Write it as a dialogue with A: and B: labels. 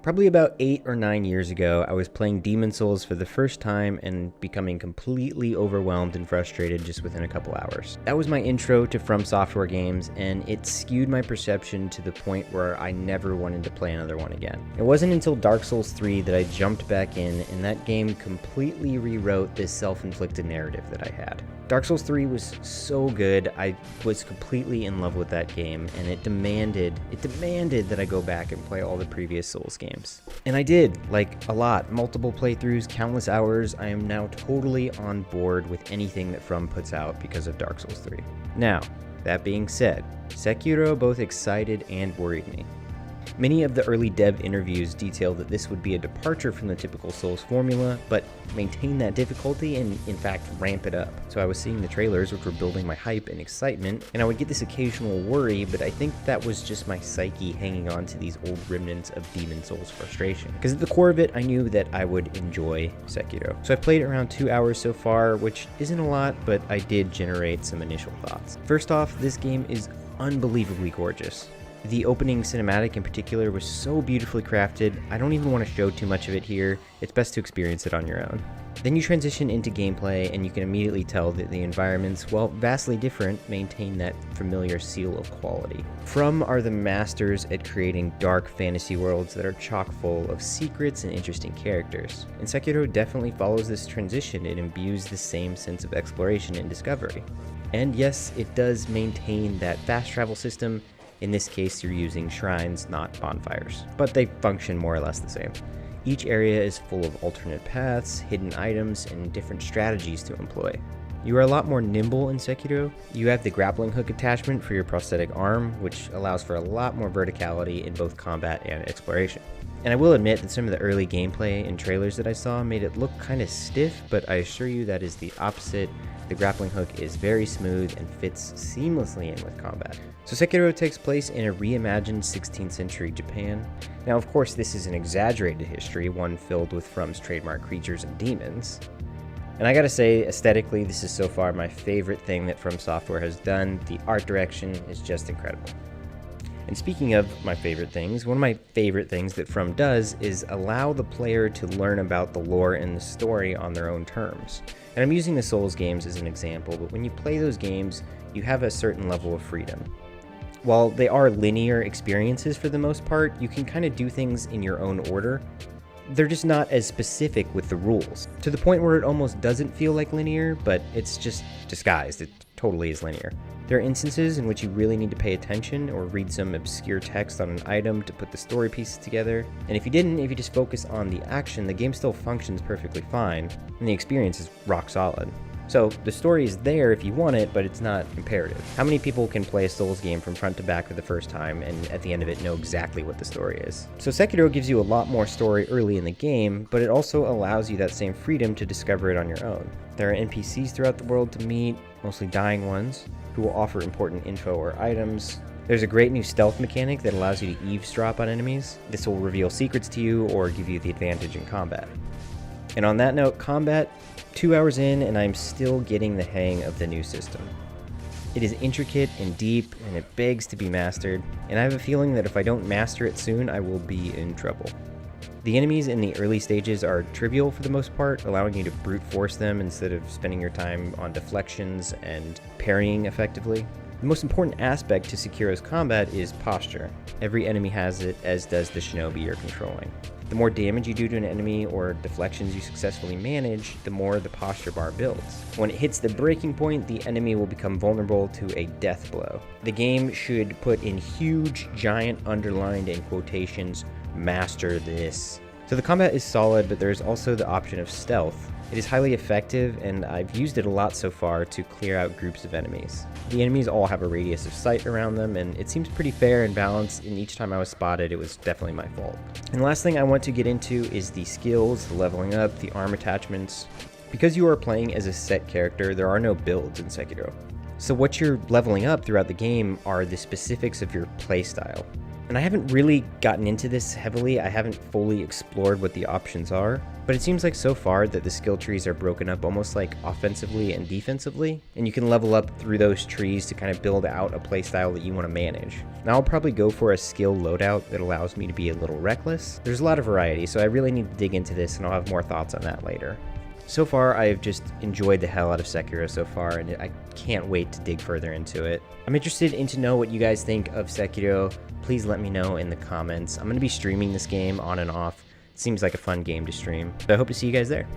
A: Probably about 8 or 9 years ago, I was playing Demon Souls for the first time and becoming completely overwhelmed and frustrated just within a couple hours. That was my intro to From Software games, and it skewed my perception to the point where I never wanted to play another one again. It wasn't until Dark Souls 3 that I jumped back in, and that game completely rewrote this self-inflicted narrative that I had. Dark Souls 3 was so good. I was completely in love with that game, and it demanded that I go back and play all the previous Souls games. And I did, like a lot, multiple playthroughs, countless hours. I am now totally on board with anything that From puts out because of Dark Souls 3. Now, that being said, Sekiro both excited and worried me. Many of the early dev interviews detailed that this would be a departure from the typical Souls formula, but maintain that difficulty and in fact ramp it up. So I was seeing the trailers, which were building my hype and excitement, and I would get this occasional worry, but I think that was just my psyche hanging on to these old remnants of Demon Souls frustration. Because at the core of it, I knew that I would enjoy Sekiro. So I've played around 2 hours so far, which isn't a lot, but I did generate some initial thoughts. First off, this game is unbelievably gorgeous. The opening cinematic in particular was so beautifully crafted. I don't even want to show too much of it here. It's best to experience it on your own. Then you transition into gameplay, and you can immediately tell that the environments, while vastly different, maintain that familiar seal of quality. From are the masters at creating dark fantasy worlds that are chock full of secrets and interesting characters. And Sekiro definitely follows this transition. It imbues the same sense of exploration and discovery. And yes, it does maintain that fast travel system. In this case, you're using shrines, not bonfires, but they function more or less the same. Each area is full of alternate paths, hidden items, and different strategies to employ. You are a lot more nimble in Sekiro. You have the grappling hook attachment for your prosthetic arm, which allows for a lot more verticality in both combat and exploration. And I will admit that some of the early gameplay and trailers that I saw made it look kind of stiff, but I assure you that is the opposite. The grappling hook is very smooth and fits seamlessly in with combat. So Sekiro takes place in a reimagined 16th century Japan. Now, of course, this is an exaggerated history, one filled with From's trademark creatures and demons. And I gotta say, aesthetically, this is so far my favorite thing that From Software has done. The art direction is just incredible. And speaking of my favorite things, one of my favorite things that From does is allow the player to learn about the lore and the story on their own terms. And I'm using the Souls games as an example, but when you play those games, you have a certain level of freedom. While they are linear experiences for the most part, you can kind of do things in your own order. They're just not as specific with the rules, to the point where it almost doesn't feel like linear, but it's just disguised. It totally is linear. There are instances in which you really need to pay attention or read some obscure text on an item to put the story pieces together. And if you just focus on the action, the game still functions perfectly fine, and the experience is rock solid. So the story is there if you want it, but it's not imperative. How many people can play a Souls game from front to back for the first time and at the end of it know exactly what the story is? So Sekiro gives you a lot more story early in the game, but it also allows you that same freedom to discover it on your own. There are NPCs throughout the world to meet, mostly dying ones, who will offer important info or items. There's a great new stealth mechanic that allows you to eavesdrop on enemies. This will reveal secrets to you or give you the advantage in combat. And on that note, combat, 2 hours in and I'm still getting the hang of the new system. It is intricate and deep, and it begs to be mastered, and I have a feeling that if I don't master it soon, I will be in trouble. The enemies in the early stages are trivial for the most part, allowing you to brute force them instead of spending your time on deflections and parrying effectively. The most important aspect to Sekiro's combat is posture. Every enemy has it, as does the shinobi you're controlling. The more damage you do to an enemy or deflections you successfully manage, the more the posture bar builds. When it hits the breaking point, the enemy will become vulnerable to a death blow. The game should put in huge, giant, underlined in quotations, "master this." So the combat is solid, but there's also the option of stealth. It is highly effective, and I've used it a lot so far to clear out groups of enemies. The enemies all have a radius of sight around them, and it seems pretty fair and balanced, and each time I was spotted, it was definitely my fault. And the last thing I want to get into is the skills, the leveling up, the arm attachments. Because you are playing as a set character, there are no builds in Sekiro. So what you're leveling up throughout the game are the specifics of your playstyle. And And I haven't really gotten into this heavily, I haven't fully explored what the options are, but it seems like so far that the skill trees are broken up almost like offensively and defensively, and you can level up through those trees to kind of build out a playstyle that you want to manage. Now I'll probably go for a skill loadout that allows me to be a little reckless. There's a lot of variety, so I really need to dig into this, and I'll have more thoughts on that later. So far, I've just enjoyed the hell out of Sekiro so far, and I can't wait to dig further into it. I'm interested in to know what you guys think of Sekiro. Please let me know in the comments. I'm going to be streaming this game on and off. It seems like a fun game to stream, so I hope to see you guys there.